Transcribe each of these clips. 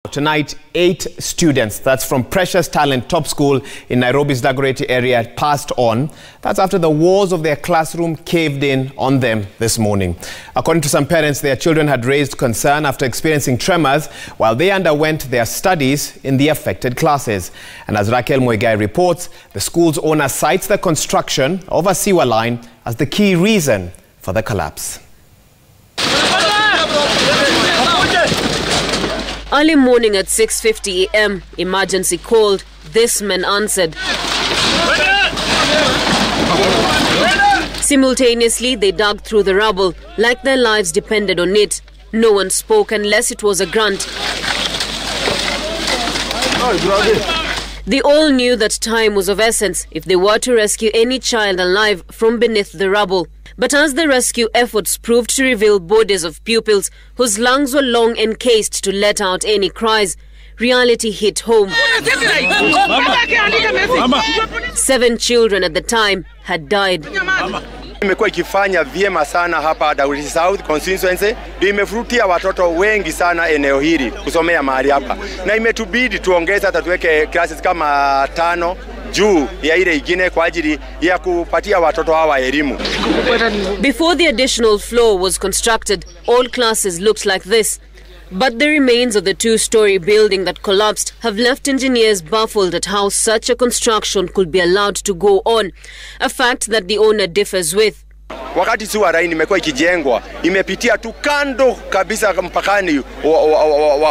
Tonight, 8 students, that's from Precious Talent Top School in Nairobi's Dagoretti area, passed on. That's after the walls of their classroom caved in on them this morning. According to some parents, their children had raised concern after experiencing tremors while they underwent their studies in the affected classes. And as Raquel Muigai reports, the school's owner cites the construction of a sewer line as the key reason for the collapse. Early morning at 6:50 a.m., emergency called. This man answered. Simultaneously, they dug through the rubble like their lives depended on it. No one spoke unless it was a grunt. They all knew that time was of essence if they were to rescue any child alive from beneath the rubble. But as the rescue efforts proved to reveal bodies of pupils whose lungs were long encased to let out any cries, reality hit home. 7 children at the time had died. Imekuwa ikifanya vyema sana hapa Dagoretti South constituency, ndio imefutia watoto wengi sana eneo hili kusomea mahali hapa, na imetubidi tuongeze hata tuweke classes kama 5 juu ya ile ingine kwa ajili ya kupatia watoto hawa elimu. Before the additional floor was constructed, all classes looked like this. But the remains of the 2-story building that collapsed have left engineers baffled at how such a construction could be allowed to go on, a fact that the owner differs with. Wakati sewer line imekuwa ikijengwa, imepitia tu kando kabisa mpakani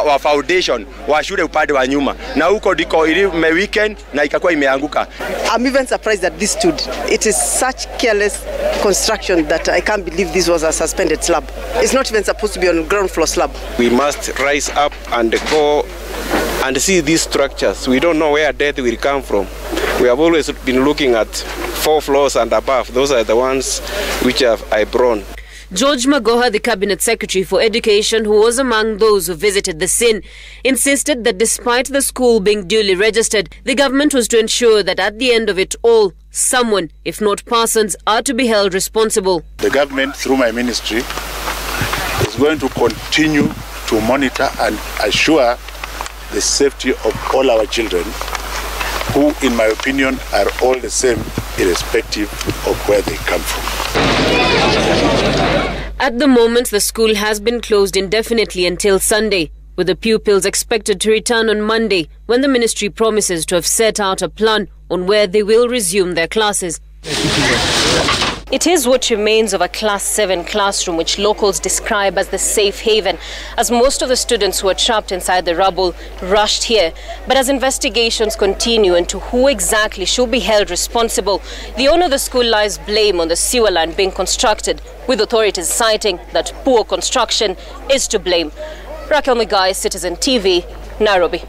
wa foundation wa shule upande wa nyuma, na huko ndiko ile weekend na ikakuwa imeanguka. I'm even surprised that this stood. It is such careless construction that I can't believe this was a suspended slab. It's not even supposed to be on ground floor slab. We must rise up and go and see these structures. We don't know where death will come from. We have always been looking at 4 floors and above. Those are the ones which I brought. George Magoha, the Cabinet Secretary for Education, who was among those who visited the scene, insisted that despite the school being duly registered, the government was to ensure that at the end of it all, someone, if not persons, are to be held responsible. The government, through my ministry, is going to continue to monitor and assure the safety of all our children, who, in my opinion, are all the same, irrespective of where they come from. At the moment, the school has been closed indefinitely until Sunday, with the pupils expected to return on Monday, when the ministry promises to have set out a plan on where they will resume their classes. It is what remains of a Class 7 classroom, which locals describe as the safe haven, as most of the students who were trapped inside the rubble rushed here. But as investigations continue into who exactly should be held responsible, the owner of the school lies blame on the sewer line being constructed, with authorities citing that poor construction is to blame. Raquel Muigai, Citizen TV, Nairobi.